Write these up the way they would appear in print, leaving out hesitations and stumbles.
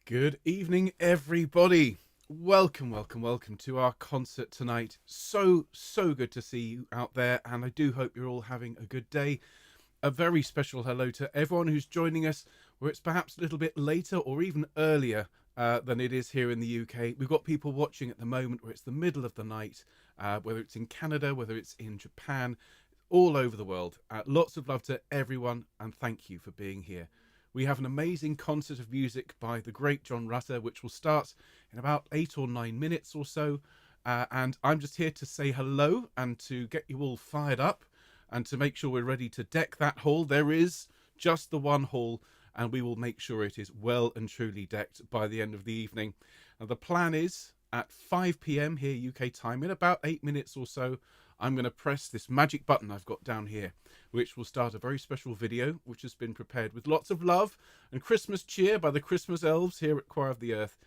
Good evening, everybody. Welcome to our concert tonight. So good to see you out there, and I do hope you're all having a good day. A very special hello to everyone who's joining us, where it's perhaps a little bit later or even earlier than it is here in the UK. We've got people watching at the moment where it's the middle of the night, whether it's in Canada, whether it's in Japan, all over the world. Lots of love to everyone, and thank you for being here. We have an amazing concert of music by the great John Rutter, which will start in about 8 or 9 minutes or so. And I'm just here to say hello and to get you all fired up and to make sure we're ready to deck that hall. There is just the one hall, and we will make sure it is well and truly decked by the end of the evening. Now, the plan is at 5 p.m. here UK time, in about 8 minutes or so, I'm going to press this magic button I've got down here, which will start a very special video, which has been prepared with lots of love and Christmas cheer by the Christmas elves here at Choir of the Earth.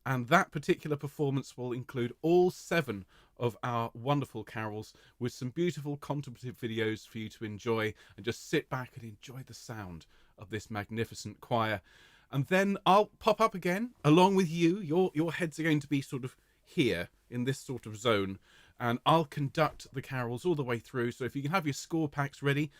And that particular performance will include all 7 of our wonderful carols with some beautiful contemplative videos for you to enjoy and just sit back and enjoy the sound of this magnificent choir. And then I'll pop up again along with you. Your heads are going to be sort of here in this sort of zone, and I'll conduct the carols all the way through. So if you can have your score packs ready,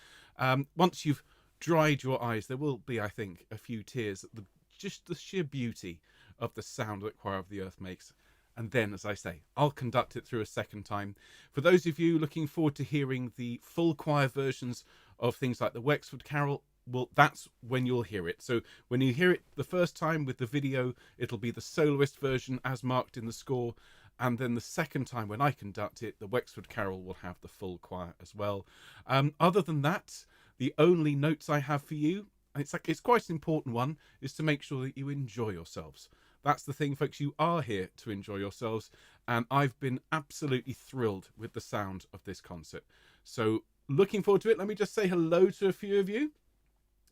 once you've dried your eyes, there will be, I think, a few tears at just the sheer beauty of the sound that Choir of the Earth makes. And then, as I say, I'll conduct it through a second time. For those of you looking forward to hearing the full choir versions of things like the Wexford Carol, well, that's when you'll hear it. So when you hear it the first time with the video, it'll be the soloist version as marked in the score. And then the second time when I conduct it, the Wexford Carol will have the full choir as well. Other than that, the only notes I have for you, it's quite an important one, is to make sure that you enjoy yourselves. That's the thing, folks. You are here to enjoy yourselves. And I've been absolutely thrilled with the sound of this concert. So looking forward to it. Let me just say hello to a few of you.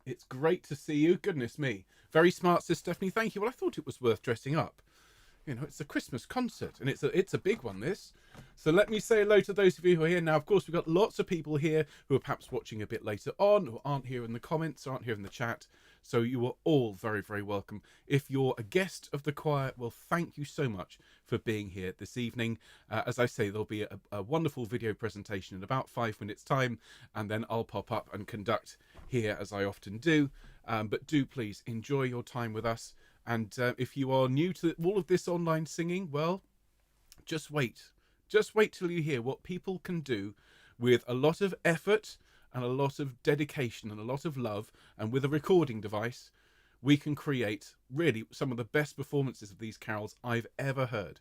It's great to see you. Goodness me. Very smart, Sis Stephanie. Thank you. Well, I thought it was worth dressing up. You know, it's a Christmas concert, and it's a big one, this. So let me say hello to those of you who are here. Now, of course, we've got lots of people here who are perhaps watching a bit later on, who aren't here in the comments, aren't here in the chat. So you are all very, very welcome. If you're a guest of the choir, well, thank you so much for being here this evening. As I say, there'll be a wonderful video presentation in about 5 minutes' time, and then I'll pop up and conduct here, as I often do. But do please enjoy your time with us. And if you are new to all of this online singing, well, just wait. Just wait till you hear what people can do with a lot of effort and a lot of dedication and a lot of love. And with a recording device, we can create really some of the best performances of these carols I've ever heard.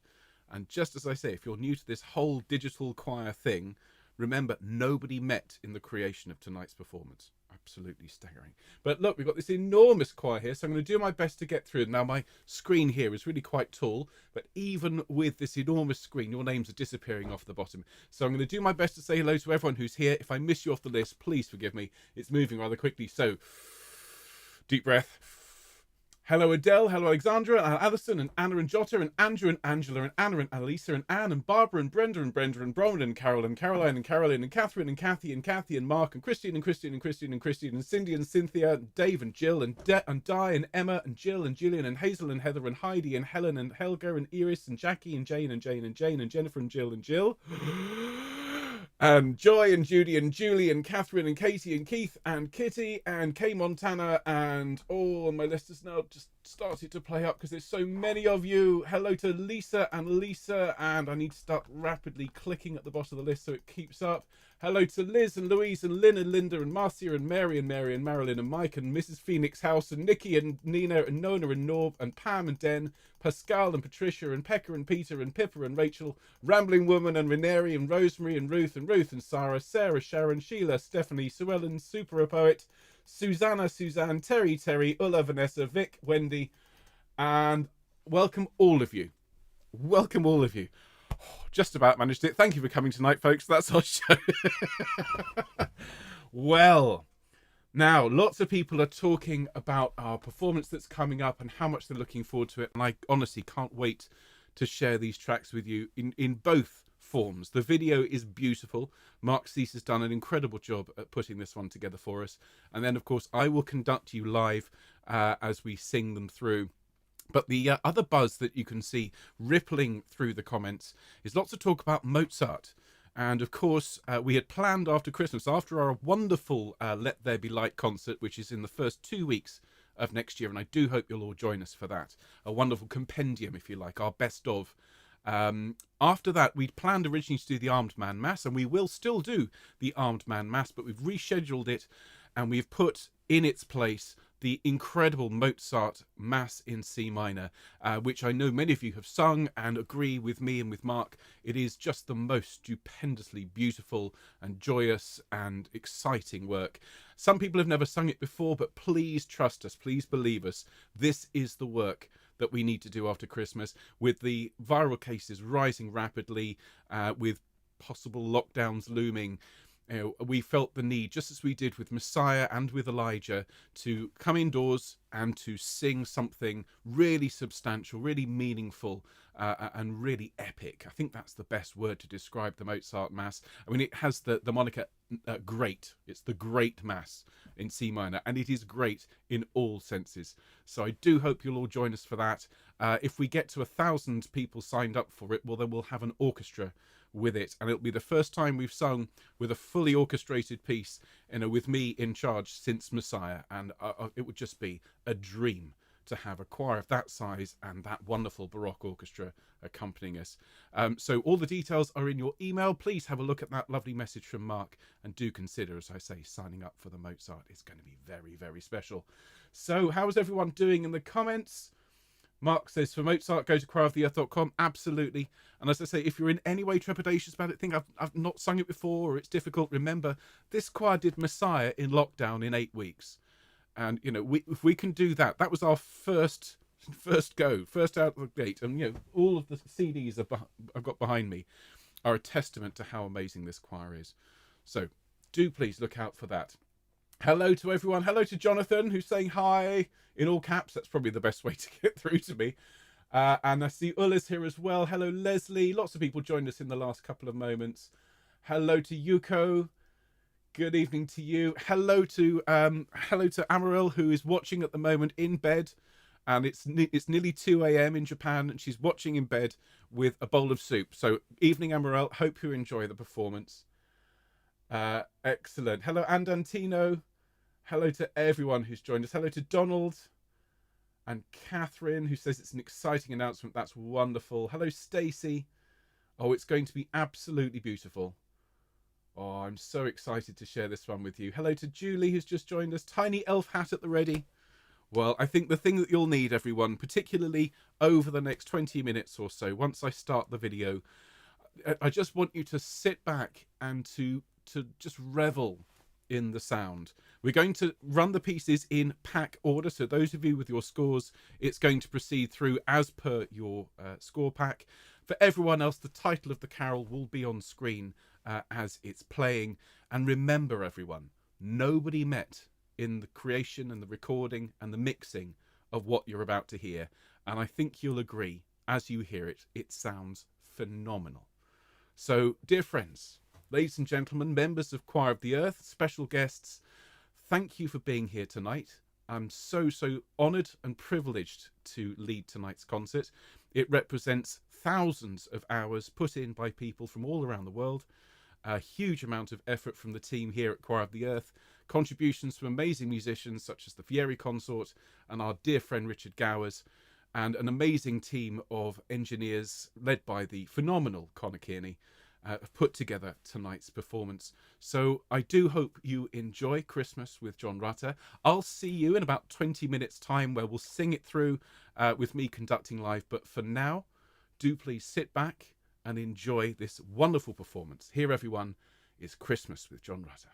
And just as I say, if you're new to this whole digital choir thing, remember, nobody met in the creation of tonight's performance. Absolutely staggering. But look, we've got this enormous choir here, so I'm going to do my best to get through. Now, my screen here is really quite tall, but even with this enormous screen, your names are disappearing off the bottom. So I'm going to do my best to say hello to everyone who's here. If I miss you off the list, please forgive me. It's moving rather quickly. So, deep breath. Hello Adele, hello Alexandra, and Alison, and Anna and Jota, and Andrew and Angela, and Anna and Alisa, and Anne, and Barbara, and Brenda, and Bronwyn, and Carol, and Caroline, and Caroline, and Catherine, and Kathy, and Mark, and Christine, and Christine, and Christine, and Christine, and Cindy, and Cynthia, and Dave, and Jill, and Di, and Emma, and Jill, and Gillian, and Hazel, and Heather, and Heidi, and Helen, and Helga, and Iris, and Jackie, and Jane, and Jane, and Jane, and Jennifer, and Jill. And Joy and Judy and Julie and Catherine and Katie and Keith and Kitty and Kay Montana, and my list has now just started to play up because there's so many of you. Hello to Lisa, and I need to start rapidly clicking at the bottom of the list so it keeps up. Hello to Liz and Louise and Lynn and Linda and Marcia and Mary and Marilyn and Mike and Mrs. Phoenix House and Nikki and Nina and Nona and Norb and Pam and Den, Pascal and Patricia and Pekka and Peter and Pippa and Rachel, Rambling Woman and Reneri and Rosemary and Ruth and Sarah, Sharon, Sheila, Stephanie, Sue Ellen, Super Poet, Susanna, Suzanne, Terry, Ulla, Vanessa, Vic, Wendy, and welcome all of you. Welcome all of you. Just about managed it. Thank you for coming tonight, folks. That's our show. Well, now lots of people are talking about our performance that's coming up and how much they're looking forward to it. And I honestly can't wait to share these tracks with you in both forms. The video is beautiful. Mark Cease has done an incredible job at putting this one together for us. And then, of course, I will conduct you live as we sing them through. But the other buzz that you can see rippling through the comments is lots of talk about Mozart. And of course, we had planned after Christmas, after our wonderful Let There Be Light concert, which is in the first 2 weeks of next year. And I do hope you'll all join us for that. A wonderful compendium, if you like, our best of. After that, we'd planned originally to do the Armed Man Mass, and we will still do the Armed Man Mass, but we've rescheduled it and we've put in its place the incredible Mozart Mass in C minor, which I know many of you have sung and agree with me and with Mark. It is just the most stupendously beautiful and joyous and exciting work. Some people have never sung it before, but please trust us, please believe us. This is the work that we need to do after Christmas, with the viral cases rising rapidly, with possible lockdowns looming. We felt the need, just as we did with Messiah and with Elijah, to come indoors and to sing something really substantial, really meaningful, and really epic. I think that's the best word to describe the Mozart Mass. I mean, it has the moniker great. It's the great Mass in C minor, and it is great in all senses. So I do hope you'll all join us for that. If we get to 1,000 people signed up for it, well, then we'll have an orchestra with it, and it'll be the first time we've sung with a fully orchestrated piece, with me in charge since Messiah, and it would just be a dream to have a choir of that size and that wonderful Baroque orchestra accompanying us. So all the details are in your email. Please have a look at that lovely message from Mark, and do consider, as I say, signing up for the Mozart. It's going to be very, very special. So how's everyone doing in the comments? Mark says, for Mozart, go to choiroftheearth.com. Absolutely. And as I say, if you're in any way trepidatious about it, think I've not sung it before or it's difficult, remember, this choir did Messiah in lockdown in 8 weeks. And, if we can do that, that was our first go, first out of the gate. And, all of the CDs I've got behind me are a testament to how amazing this choir is. So do please look out for that. Hello to everyone. Hello to Jonathan, who's saying hi in all caps. That's probably the best way to get through to me. And I see Ulla's here as well. Hello, Leslie. Lots of people joined us in the last couple of moments. Hello to Yuko. Good evening to you. Hello to Amaril, who is watching at the moment in bed. And it's nearly 2 a.m. in Japan, and she's watching in bed with a bowl of soup. So evening, Amaril. Hope you enjoy the performance. Excellent. Hello, Andantino. Hello to everyone who's joined us. Hello to Donald and Catherine, who says it's an exciting announcement. That's wonderful. Hello, Stacey. Oh, it's going to be absolutely beautiful. Oh, I'm so excited to share this one with you. Hello to Julie, who's just joined us. Tiny elf hat at the ready. Well, I think the thing that you'll need, everyone, particularly over the next 20 minutes or so, once I start the video, I just want you to sit back and to just revel in the sound. We're going to run the pieces in pack order, so those of you with your scores, it's going to proceed through as per your score pack. For everyone else, the title of the carol will be on screen as it's playing. And remember, everyone, nobody met in the creation and the recording and the mixing of what you're about to hear, and I think you'll agree, as you hear it, it sounds phenomenal. So, dear friends, ladies and gentlemen, members of Choir of the Earth, special guests, thank you for being here tonight. I'm so honoured and privileged to lead tonight's concert. It represents thousands of hours put in by people from all around the world, a huge amount of effort from the team here at Choir of the Earth, contributions from amazing musicians such as the Fieri Consort and our dear friend Richard Gowers, and an amazing team of engineers led by the phenomenal Connor Kearney, have put together tonight's performance. So I do hope you enjoy Christmas with John Rutter. I'll see you in about 20 minutes time where we'll sing it through with me conducting live. But for now, do please sit back and enjoy this wonderful performance. Here, everyone, is Christmas with John Rutter.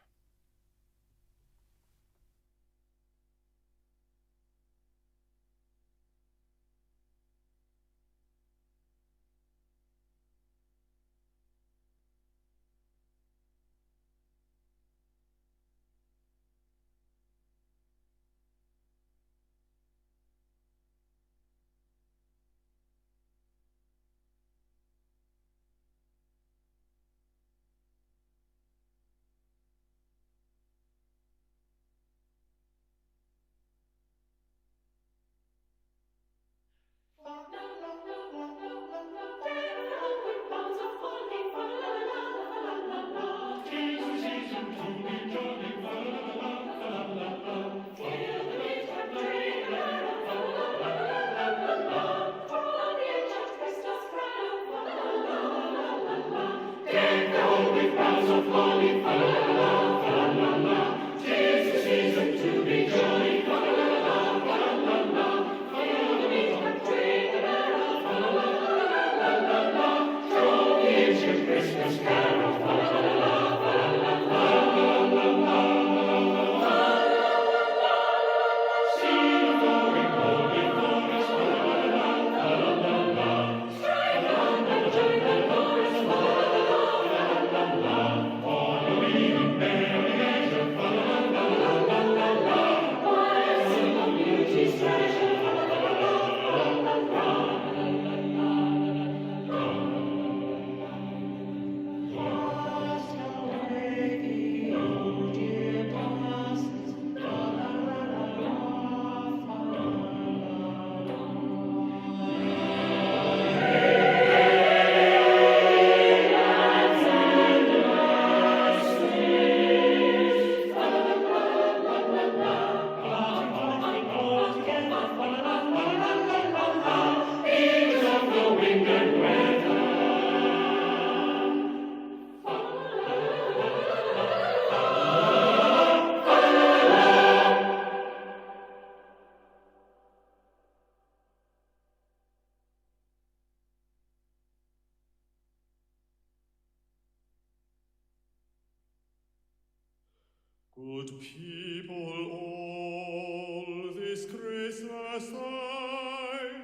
Good people all, this Christmas time,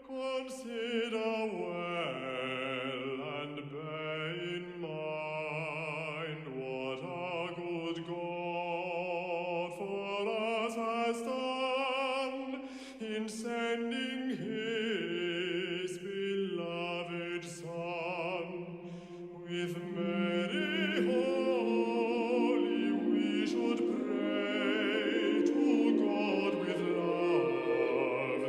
consider well and bear in mind what our good God for us has done in sending His beloved Son. With Mary holy we should pray to God with love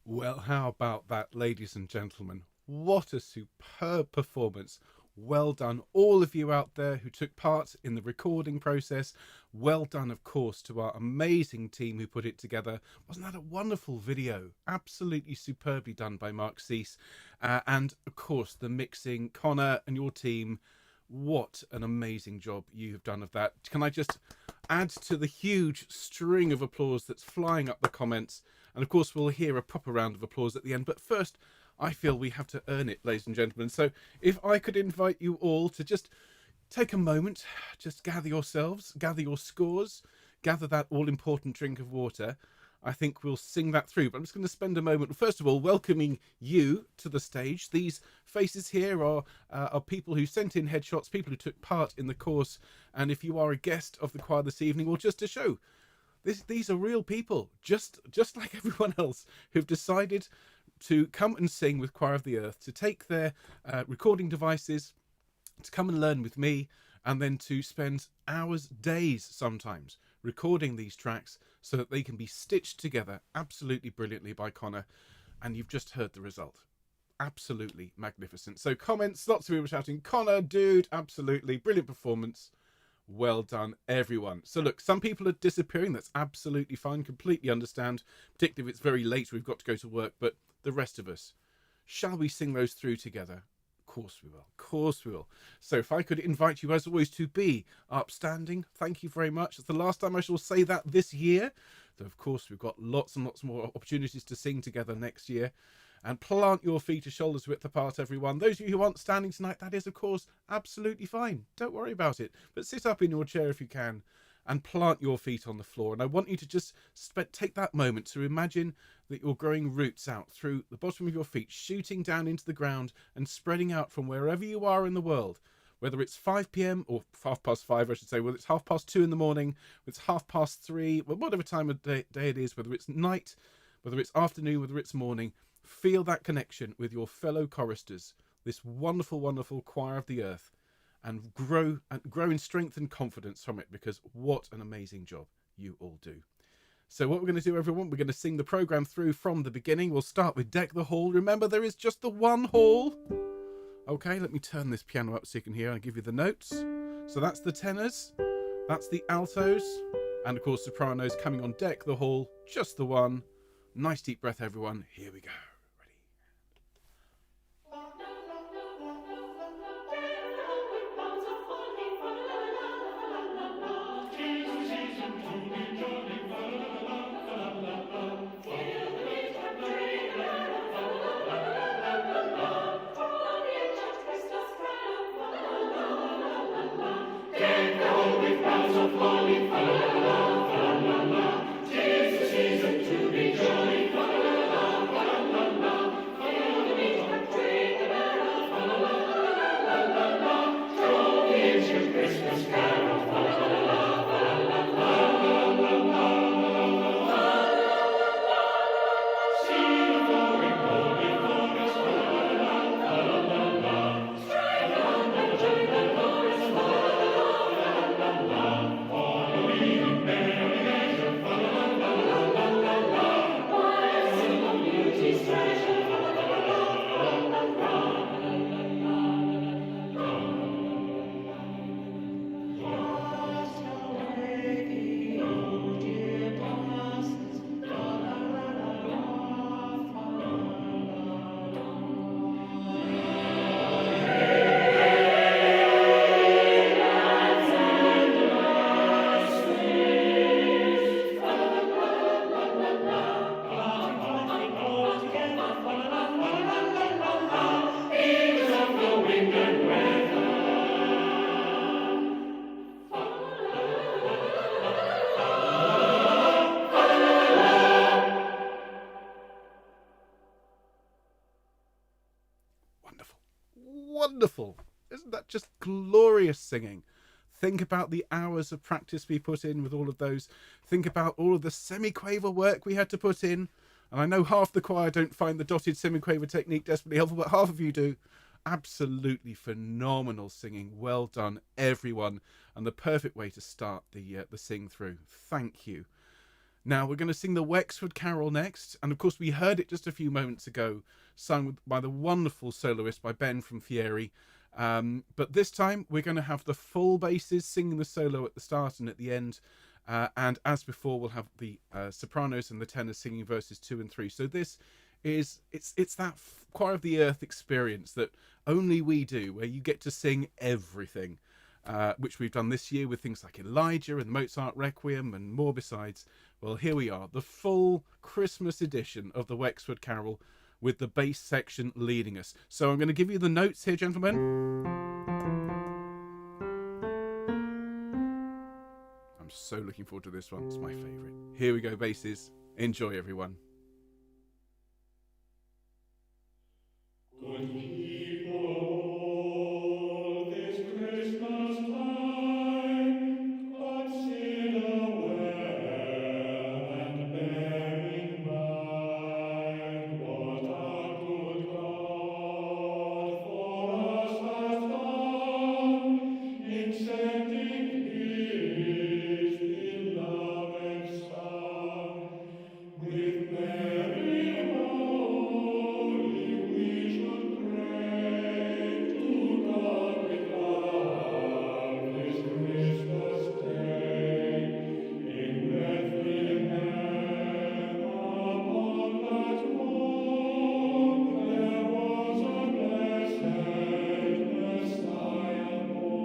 Well, how about that, ladies and gentlemen? What a superb performance. Well done, all of you out there who took part in the recording process. Well done, of course, to our amazing team who put it together. Wasn't that a wonderful video? Absolutely superbly done by Mark Cease. And, of course, the mixing, Connor and your team. What an amazing job you have done of that. Can I just add to the huge string of applause that's flying up the comments? And of course, we'll hear a proper round of applause at the end. But first, I feel we have to earn it, ladies and gentlemen. So if I could invite you all to just take a moment, just gather yourselves, gather your scores, gather that all important drink of water. I think we'll sing that through. But I'm just going to spend a moment, first of all, welcoming you to the stage. These faces here are people who sent in headshots, people who took part in the course. And if you are a guest of the choir this evening, or just to show, these are real people, just like everyone else, who've decided to come and sing with Choir of the Earth, to take their recording devices, to come and learn with me, and then to spend hours, days sometimes, recording these tracks so that they can be stitched together absolutely brilliantly by Connor. And you've just heard the result. Absolutely magnificent. So comments, lots of people shouting, Connor, dude, absolutely brilliant performance. Well done, everyone. So look, some people are disappearing. That's absolutely fine. Completely understand, particularly if it's very late, we've got to go to work. But the rest of us, shall we sing those through together? Of course we will. Of course we will. So if I could invite you, as always, to be upstanding. Thank you very much. It's the last time I shall say that this year. Though, of course, we've got lots and lots more opportunities to sing together next year. And plant your feet to shoulders width apart, everyone. Those of you who aren't standing tonight, that is, of course, absolutely fine. Don't worry about it. But sit up in your chair if you can and plant your feet on the floor. And I want you to just take that moment to imagine that you're growing roots out through the bottom of your feet, shooting down into the ground and spreading out from wherever you are in the world. Whether it's 5 p.m. or 5:30, I should say, whether it's 2:30 in the morning, whether it's 3:30, whatever time of day it is, whether it's night, whether it's afternoon, whether it's morning, feel that connection with your fellow choristers, this wonderful, wonderful choir of the earth, and grow in strength and confidence from it, because what an amazing job you all do. So what we're going to do, everyone, we're going to sing the programme through from the beginning. We'll start with Deck the Hall. Remember, there is just the one hall. Okay, let me turn this piano up so you can hear and give you the notes. So that's the tenors, that's the altos, and of course sopranos coming on Deck the Hall, just the one. Nice deep breath, everyone. Here we go. Wonderful. Isn't that just glorious singing? Think about the hours of practice we put in with all of those. Think about all of the semi-quaver work we had to put in. And I know half the choir don't find the dotted semi-quaver technique desperately helpful, but half of you do. Absolutely phenomenal singing. Well done, everyone. And the perfect way to start the sing through. Thank you. Now we're going to sing the Wexford Carol next, and of course we heard it just a few moments ago, sung by the wonderful soloist by Ben from Fieri. But this time we're going to have the full basses singing the solo at the start and at the end. And as before, we'll have the sopranos and the tenors singing verses 2 and 3. So this is it's that choir of the earth experience that only we do, where you get to sing everything, which we've done this year with things like Elijah and Mozart Requiem and more besides. Well, here we are, the full Christmas edition of the Wexford Carol with the bass section leading us. So I'm going to give you the notes here, gentlemen. I'm so looking forward to this one. It's my favourite. Here we go, basses. Enjoy, everyone. Good people, all this Christmas time, consider well and bear in mind what our good God for us has done in sending His beloved Son. With Mary holy we should pray to God with love this Christmas day. In Bethlehem upon that morn there was a blessed Messiah born.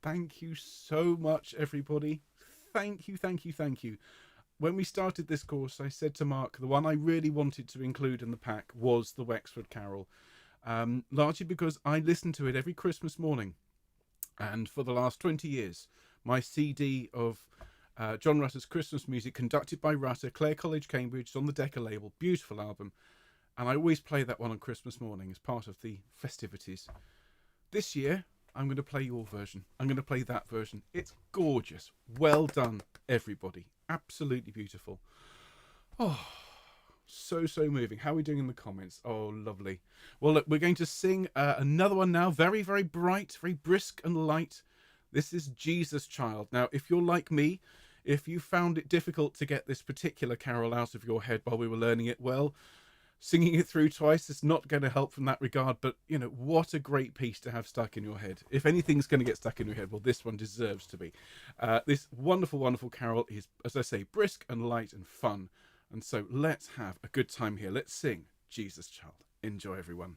Thank you so much, everybody. Thank you, thank you, thank you. when we started this course, I said to Mark, the one I really wanted to include in the pack was the Wexford Carol, largely because I listen to it every Christmas morning. And for the last 20 years, my CD of John Rutter's Christmas music, conducted by Rutter, Clare College, Cambridge, on the Decca label, beautiful album. And I always play that one on Christmas morning as part of the festivities. This year, I'm going to play your version. I'm going to play that version. It's gorgeous. Well done, everybody. Absolutely beautiful. Oh, so moving. How are we doing in the comments? Oh, lovely. Well, look, we're going to sing another one now. Very, very bright, very brisk and light. This is Jesus Child. Now, if you're like me, if you found it difficult to get this particular carol out of your head while we were learning it, well, singing it through twice is not going to help from that regard. But, you know, what a great piece to have stuck in your head. If anything's going to get stuck in your head, well, this one deserves to be. This wonderful, wonderful carol is, as I say, brisk and light and fun. And so let's have a good time here. Let's sing Jesus Child. Enjoy, everyone.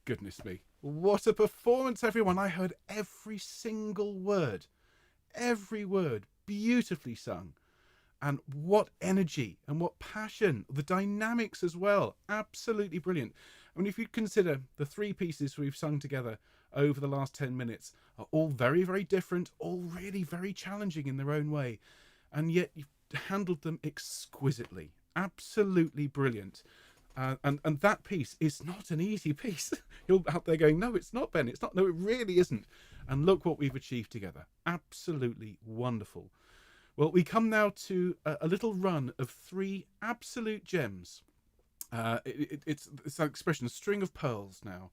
Goodness me. What a performance, everyone. I heard every single word. Every word beautifully sung. And what energy and what passion. The dynamics as well. Absolutely brilliant. I mean, if you consider the three pieces we've sung together over the last 10 minutes are all very, very different, all really very challenging in their own way. And yet handled them exquisitely, absolutely brilliant. And that piece is not an easy piece. You're out there going, no, it's not, Ben. It's not. No, it really isn't. And look what we've achieved together. Absolutely wonderful. Well, we come now to a little run of three absolute gems. It's an expression, a string of pearls now.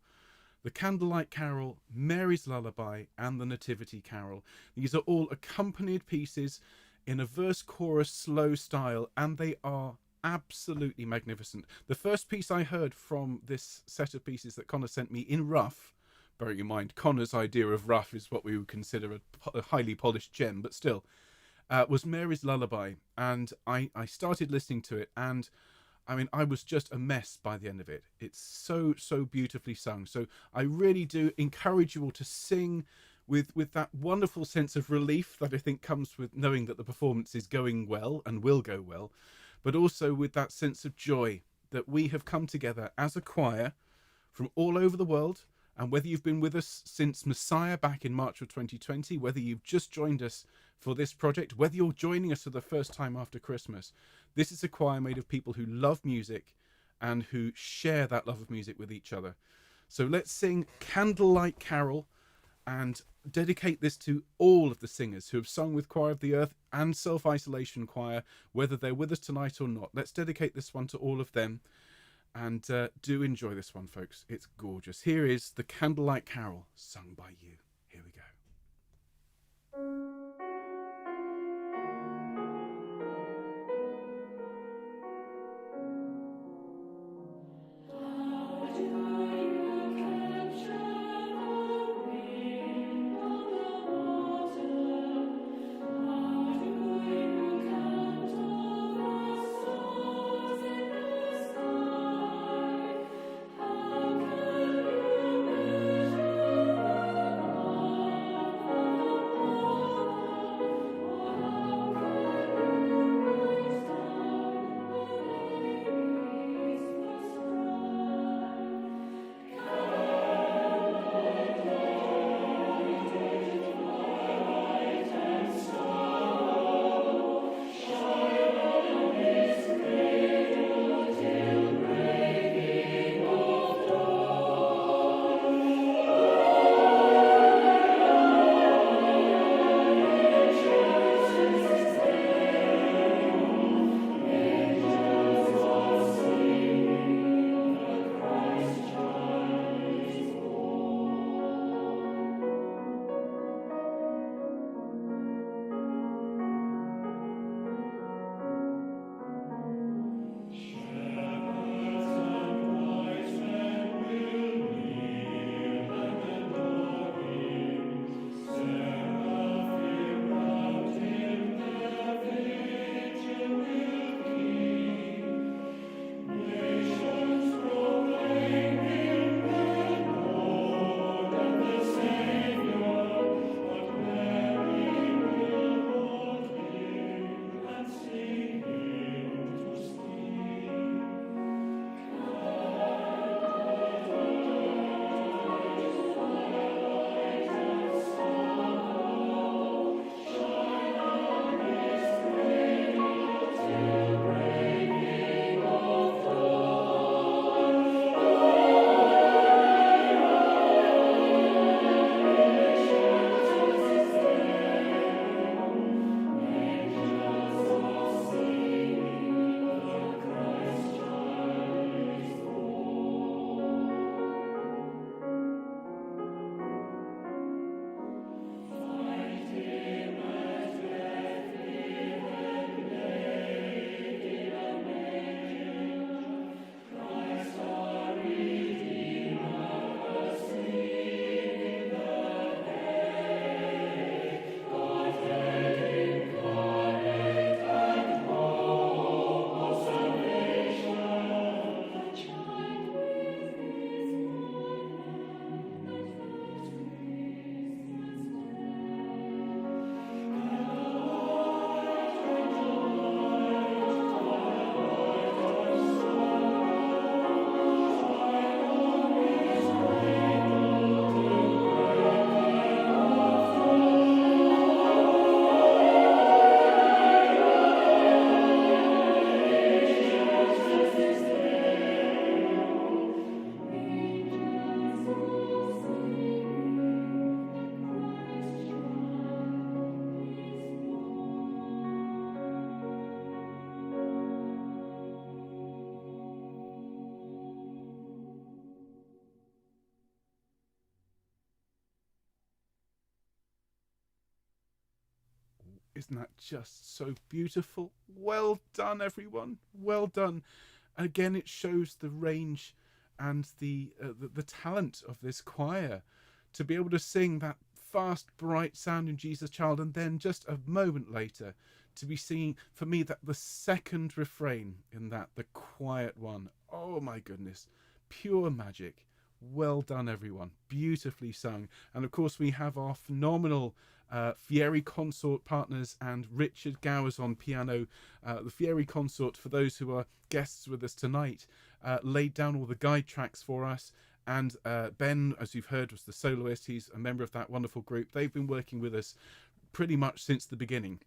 The Candlelight Carol, Mary's Lullaby, and the Nativity Carol. These are all accompanied pieces in a verse chorus slow style, and they are absolutely magnificent. The first piece I heard from this set of pieces that Connor sent me in rough, bearing in mind Connor's idea of rough is what we would consider a highly polished gem, but still, was Mary's Lullaby. And I started listening to it, and I mean, I was just a mess by the end of it. It's so beautifully sung. So I really do encourage you all to sing with that wonderful sense of relief that I think comes with knowing that the performance is going well and will go well, but also with that sense of joy that we have come together as a choir from all over the world. And whether you've been with us since Messiah back in March of 2020, whether you've just joined us for this project, whether you're joining us for the first time after Christmas, this is a choir made of people who love music and who share that love of music with each other. So let's sing Candlelight Carol and dedicate this to all of the singers who have sung with Choir of the Earth and Self-Isolation Choir, whether they're with us tonight or not. Let's dedicate this one to all of them. And do enjoy this one, folks. It's gorgeous. Here is the Candlelight Carol, sung by you. Here we go. Isn't that just so beautiful? Well done, everyone. Well done. Again, it shows the range and the talent of this choir to be able to sing that fast, bright sound in Jesus Child, and then just a moment later to be singing, for me, that the second refrain in that, the quiet one. Oh my goodness, pure magic. Well done, everyone. Beautifully sung. And of course, we have our phenomenal Fieri Consort partners and Richard Gowers on piano. The Fieri Consort, for those who are guests with us tonight, laid down all the guide tracks for us. And Ben, as you've heard, was the soloist. He's a member of that wonderful group. They've been working with us pretty much since the beginning.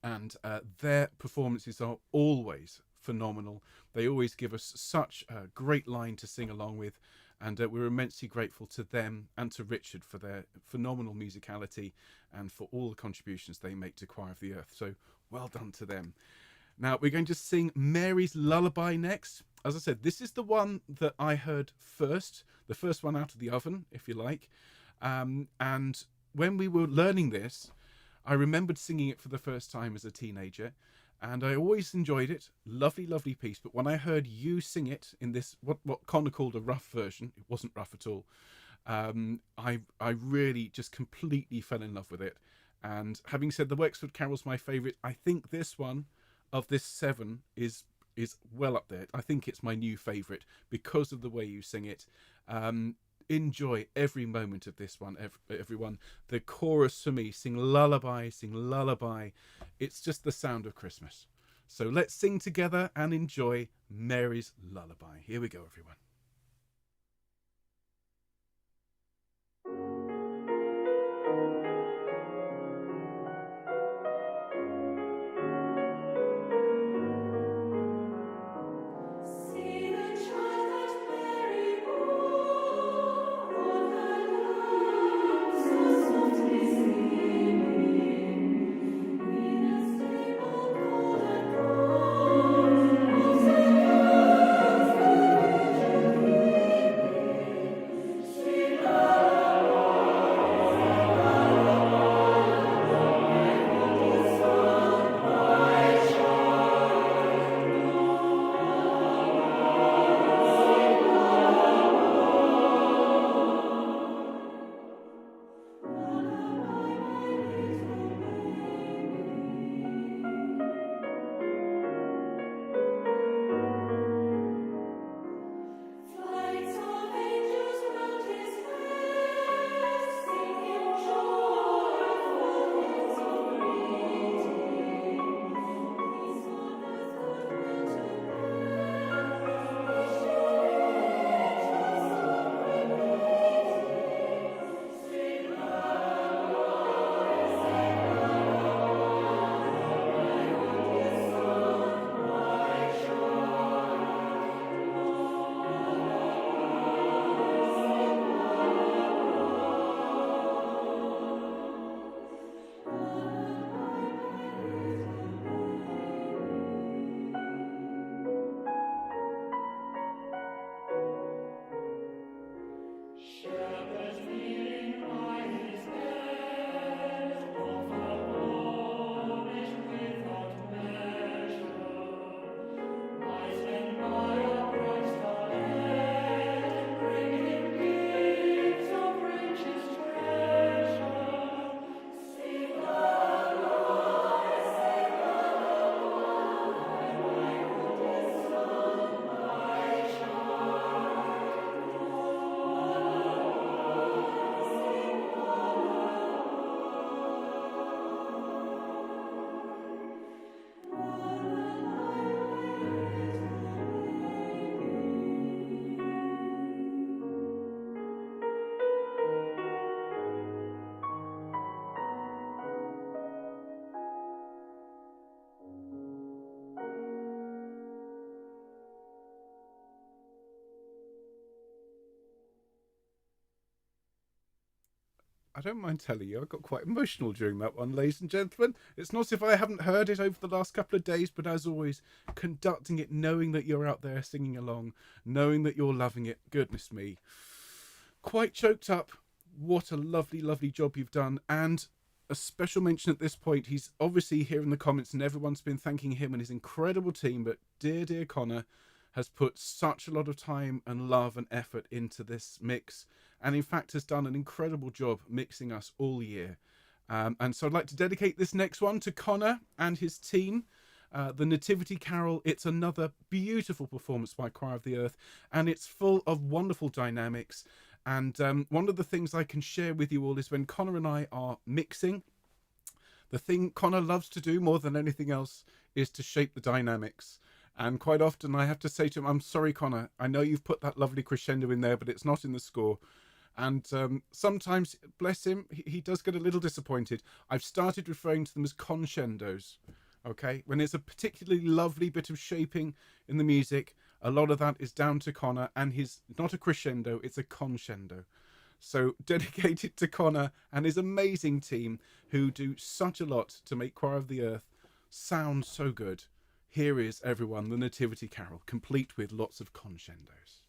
And their performances are always phenomenal. They always give us such a great line to sing along with. And we're immensely grateful to them and to Richard for their phenomenal musicality and for all the contributions they make to Choir of the Earth. So well done to them. Now we're going to sing Mary's Lullaby next. As I said, this is the one that I heard first, the first one out of the oven, if you like. And when we were learning this, I remembered singing it for the first time as a teenager. And I always enjoyed it. Lovely, lovely piece. But when I heard you sing it in this, what Connor called a rough version, it wasn't rough at all. I really just completely fell in love with it. And having said the Wexford Carol's my favourite, I think this one of this 7 is well up there. I think it's my new favourite because of the way you sing it. Enjoy every moment of this one, everyone. The chorus for me, sing lullaby, sing lullaby. It's just the sound of Christmas. So let's sing together and enjoy Mary's Lullaby. Here we go, everyone. I don't mind telling you, I got quite emotional during that one, ladies and gentlemen. It's not as if I haven't heard it over the last couple of days, but as always, conducting it, knowing that you're out there singing along, knowing that you're loving it. Goodness me. Quite choked up. What a lovely, lovely job you've done. And a special mention at this point. He's obviously here in the comments and everyone's been thanking him and his incredible team, but dear Connor has put such a lot of time and love and effort into this mix, and in fact has done an incredible job mixing us all year. And so I'd like to dedicate this next one to Connor and his team. The Nativity Carol, it's another beautiful performance by Choir of the Earth, and it's full of wonderful dynamics. And one of the things I can share with you all is when Connor and I are mixing, the thing Connor loves to do more than anything else is to shape the dynamics. And quite often I have to say to him, I'm sorry, Connor, I know you've put that lovely crescendo in there, but it's not in the score. And sometimes, bless him, he does get a little disappointed. I've started referring to them as conscendos. Okay, when it's a particularly lovely bit of shaping in the music, a lot of that is down to Connor and his, not a crescendo, it's a conscendo. So dedicated to Connor and his amazing team who do such a lot to make Choir of the Earth sound so good. Here is, everyone, the Nativity Carol, complete with lots of conscendos.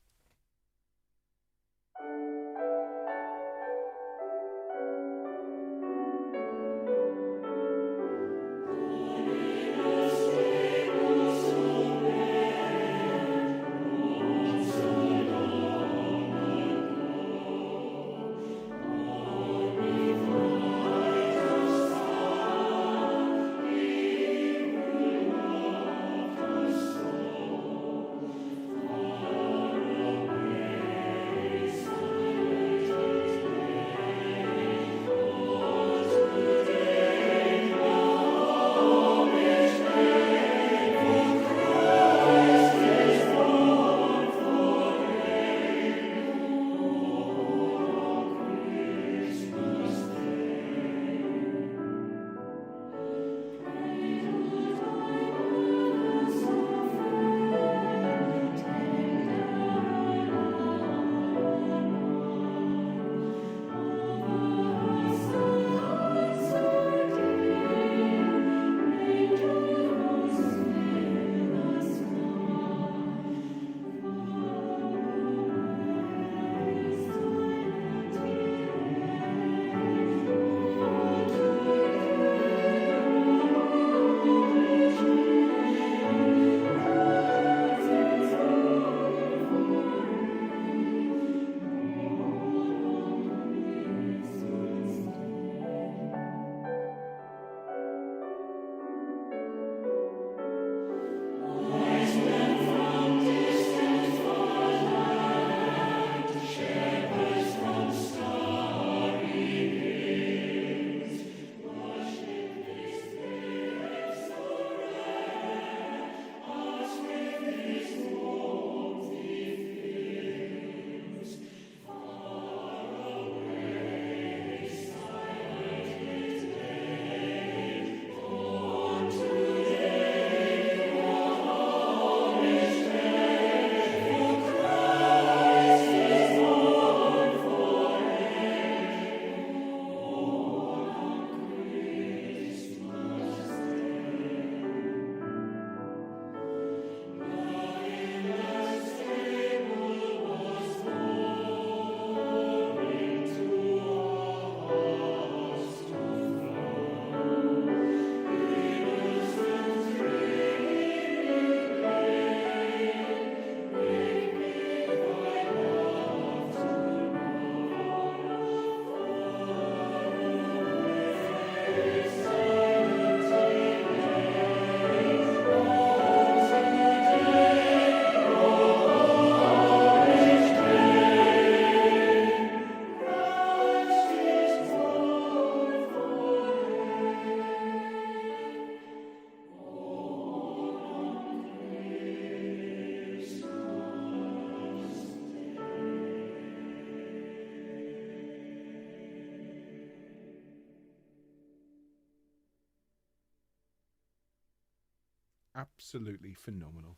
Absolutely phenomenal.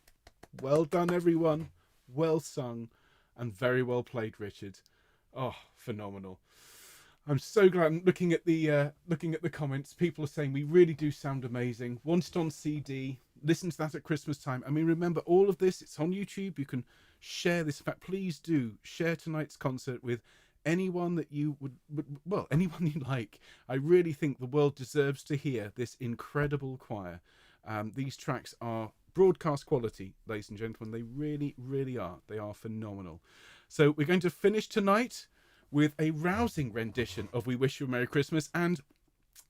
Well done, everyone. Well sung and very well played, Richard. Oh, phenomenal. I'm so glad. I'm looking at the comments. People are saying we really do sound amazing. Want it on CD. Listen to that at Christmas time. I mean, remember all of this. It's on YouTube. You can share this. In fact, please do share tonight's concert with anyone that you well, anyone you like. I really think the world deserves to hear this incredible choir. These tracks are broadcast quality, ladies and gentlemen. They really, really are. They are phenomenal. So we're going to finish tonight with a rousing rendition of We Wish You a Merry Christmas. And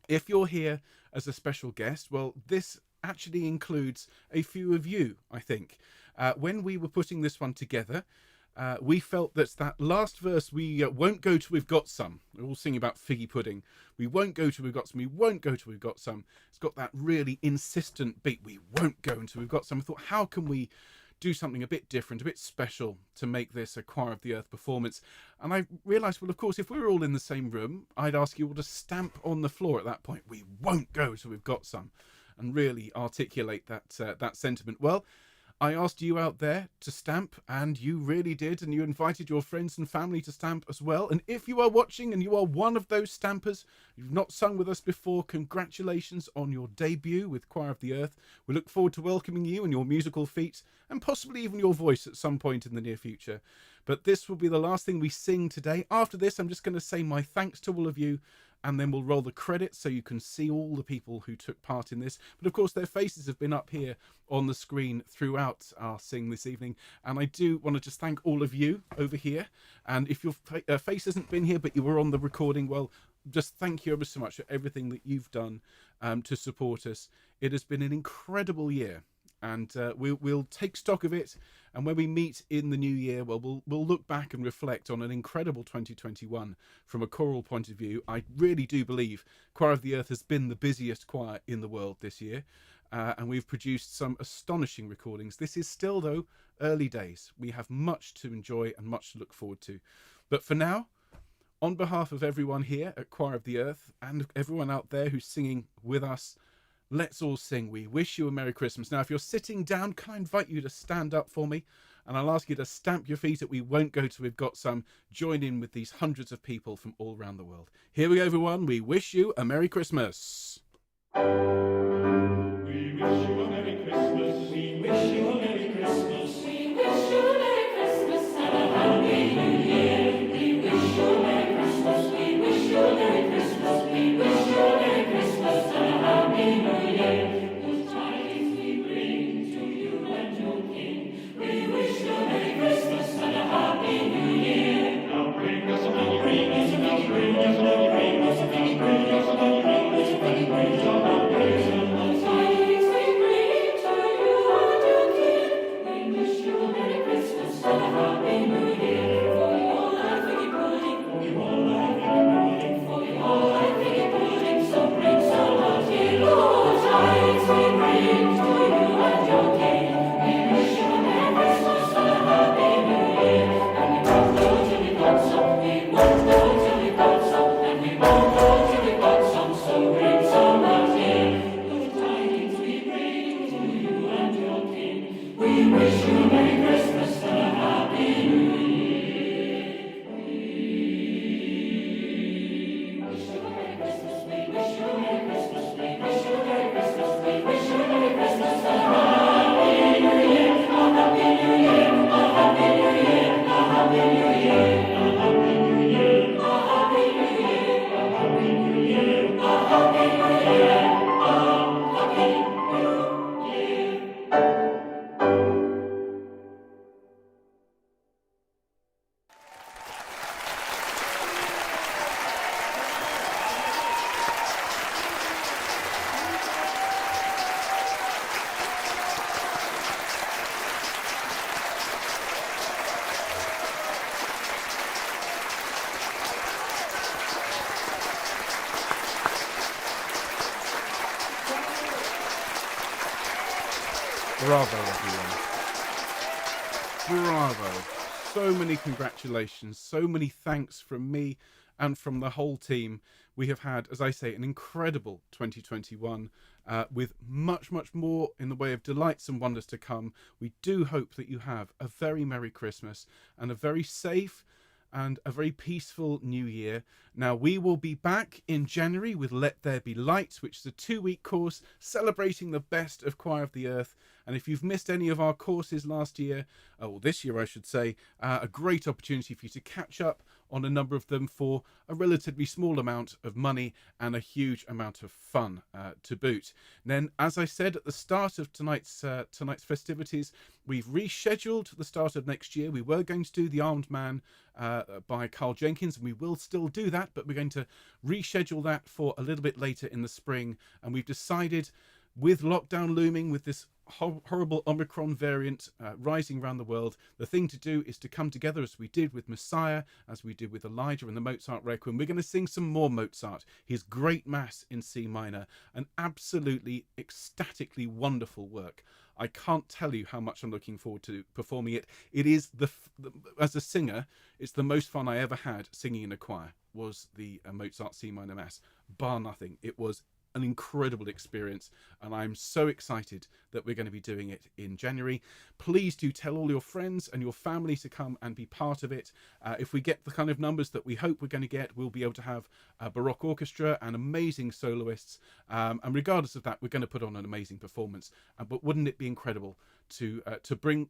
if you're here as a special guest, well, this actually includes a few of you, I think. When we were putting this one together, we felt that last verse, we won't go till we've got some. We're all singing about figgy pudding. We won't go till we've got some. We won't go till we've got some. It's got that really insistent beat. We won't go until we've got some. I thought, how can we do something a bit different, a bit special to make this a Choir of the Earth performance? And I realised, well, of course, if we were all in the same room, I'd ask you all to stamp on the floor at that point. We won't go till we've got some, and really articulate that sentiment. Well, I asked you out there to stamp, and you really did, and you invited your friends and family to stamp as well. And if you are watching and you are one of those stampers, you've not sung with us before, congratulations on your debut with Choir of the Earth. We look forward to welcoming you and your musical feats, and possibly even your voice at some point in the near future. But this will be the last thing we sing today. After this, I'm just going to say my thanks to all of you, and then we'll roll the credits so you can see all the people who took part in this. But of course, their faces have been up here on the screen throughout our sing this evening. And I do want to just thank all of you over here. And if your face hasn't been here, but you were on the recording, well, just thank you ever so much for everything that you've done to support us. It has been an incredible year. And we'll take stock of it. And when we meet in the new year, well, we'll look back and reflect on an incredible 2021 from a choral point of view. I really do believe Choir of the Earth has been the busiest choir in the world this year. And we've produced some astonishing recordings. This is still, though, early days. We have much to enjoy and much to look forward to. But for now, on behalf of everyone here at Choir of the Earth and everyone out there who's singing with us, let's all sing We Wish You a Merry Christmas. Now, if you're sitting down, can I invite you to stand up for me? And I'll ask you to stamp your feet at We Won't Go Till We've Got Some. Join in with these hundreds of people from all around the world. Here we go, everyone. We wish you a Merry Christmas. We wish you a Merry Christmas. We wish you a Merry Christmas. We wish you a Merry Christmas and a Happy New Year. We wish you a Merry Christmas. We wish you a Merry Christmas. We wish you a Merry Christmas and a Happy New Year. Whose tidings we bring to you and your King. We wish you a Merry Christmas and a Happy New Year. Now bring us a Merry Christmas. Now bring us a Merry Christmas. Now bring us a Merry Christmas. Merry Christmas. Bravo, everyone. Bravo. So many congratulations, so many thanks from me and from the whole team. We have had, as I say, an incredible 2021 with much, much more in the way of delights and wonders to come. We do hope that you have a very Merry Christmas and a very safe and a very peaceful new year. Now, we will be back in January with Let There Be Light, which is a 2-week course celebrating the best of Choir of the Earth. And if you've missed any of our courses last year, or this year I should say, a great opportunity for you to catch up on a number of them for a relatively small amount of money and a huge amount of fun to boot. And then, as I said at the start of tonight's festivities, we've rescheduled the start of next year. We were going to do The Armed Man by Carl Jenkins, and we will still do that, but we're going to reschedule that for a little bit later in the spring. And we've decided, with lockdown looming, with this horrible Omicron variant rising around the world, the thing to do is to come together as we did with Messiah, as we did with Elijah and the Mozart Requiem. We're going to sing some more Mozart, his great Mass in C minor, an absolutely ecstatically wonderful work. I can't tell you how much I'm looking forward to performing it. It is as a singer, it's the most fun I ever had singing in a choir, was the Mozart C minor Mass, bar nothing. It was an incredible experience, and I'm so excited that we're going to be doing it in January. Please do tell all your friends and your family to come and be part of it. If we get the kind of numbers that we hope we're going to get, we'll be able to have a Baroque orchestra and amazing soloists, and regardless of that, we're going to put on an amazing performance. But wouldn't it be incredible to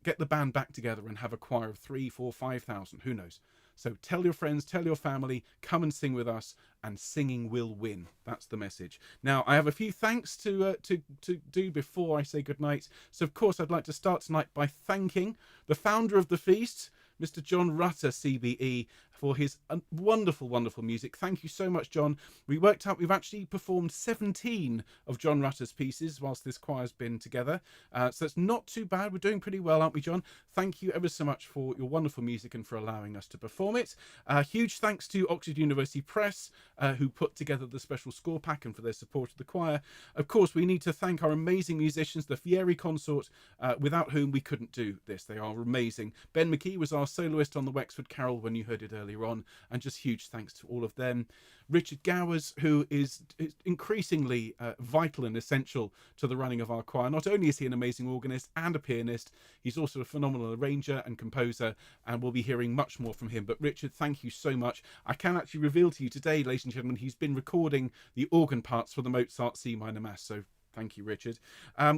get the band back together and have a choir of 3, 4, 5,000, who knows? So tell your friends, tell your family, come and sing with us, and singing will win. That's the message. Now, I have a few thanks to do before I say goodnight. So, of course, I'd like to start tonight by thanking the founder of the feast, Mr. John Rutter CBE, for his wonderful, wonderful music. Thank you so much, John. We worked out we've actually performed 17 of John Rutter's pieces whilst this choir's been together. So it's not too bad. We're doing pretty well, aren't we, John? Thank you ever so much for your wonderful music and for allowing us to perform it. Huge thanks to Oxford University Press, who put together the special score pack, and for their support of the choir. Of course, we need to thank our amazing musicians, the Fieri Consort, without whom we couldn't do this. They are amazing. Ben McKee was our soloist on the Wexford Carol when you heard it earlier on, and just huge thanks to all of them. Richard Gowers, who is increasingly vital and essential to the running of our choir. Not only is he an amazing organist and a pianist, he's also a phenomenal arranger and composer, and we'll be hearing much more from him. But Richard, thank you so much. I can actually reveal to you today, ladies and gentlemen, he's been recording the organ parts for the Mozart C minor Mass, so thank you, Richard.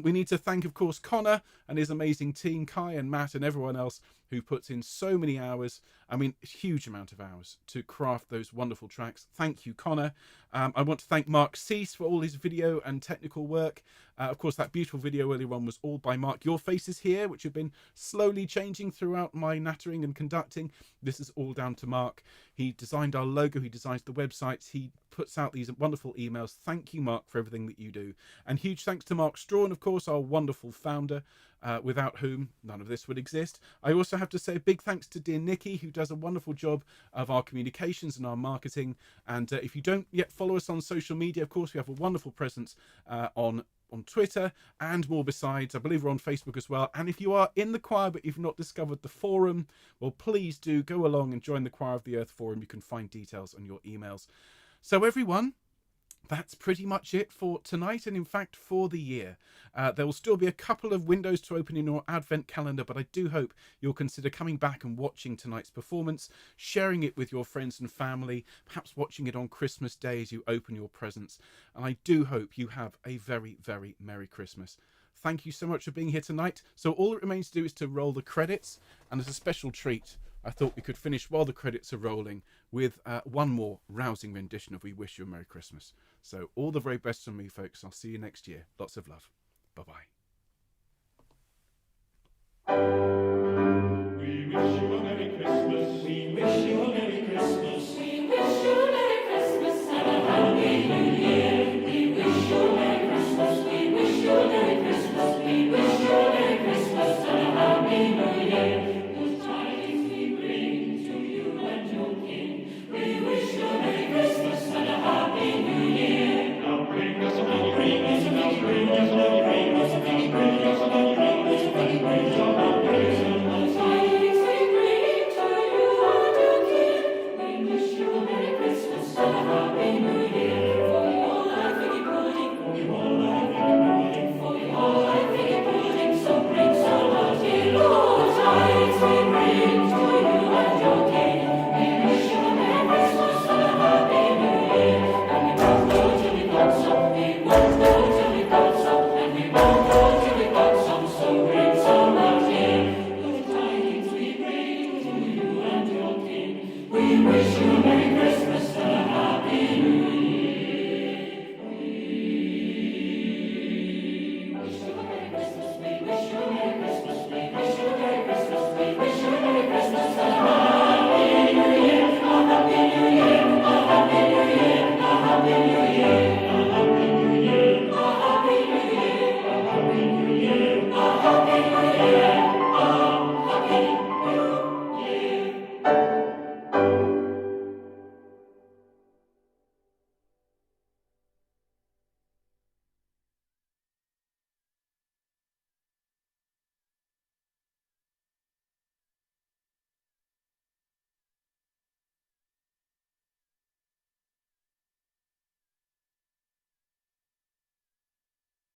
We need to thank, of course, Connor and his amazing team, Kai and Matt and everyone else who puts in so many hours, I mean, a huge amount of hours to craft those wonderful tracks. Thank you, Connor. I want to thank Mark Cease for all his video and technical work. Of course, that beautiful video earlier on was all by Mark. Your Faces Here, which have been slowly changing throughout my nattering and conducting. This is all down to Mark. He designed our logo. He designs the websites. He puts out these wonderful emails. Thank you, Mark, for everything that you do. And huge thanks to Mark Strawn, of course, our wonderful founder, without whom none of this would exist. I also have to say a big thanks to dear Nikki, who does a wonderful job of our communications and our marketing. And if you don't yet follow us on social media, of course, we have a wonderful presence on Twitter and more besides. I believe we're on Facebook as well. And if you are in the choir but you've not discovered the forum, well, please do go along and join the Choir of the Earth forum. You can find details on your emails. So everyone, that's pretty much it for tonight, and in fact for the year. There will still be a couple of windows to open in your advent calendar, but I do hope you'll consider coming back and watching tonight's performance, sharing it with your friends and family, perhaps watching it on Christmas Day as you open your presents. And I do hope you have a very, very Merry Christmas. Thank you so much for being here tonight. So all that remains to do is to roll the credits, and as a special treat, I thought we could finish while the credits are rolling with one more rousing rendition of We Wish You a Merry Christmas. So all the very best from me, folks. I'll see you next year. Lots of love. Bye-bye.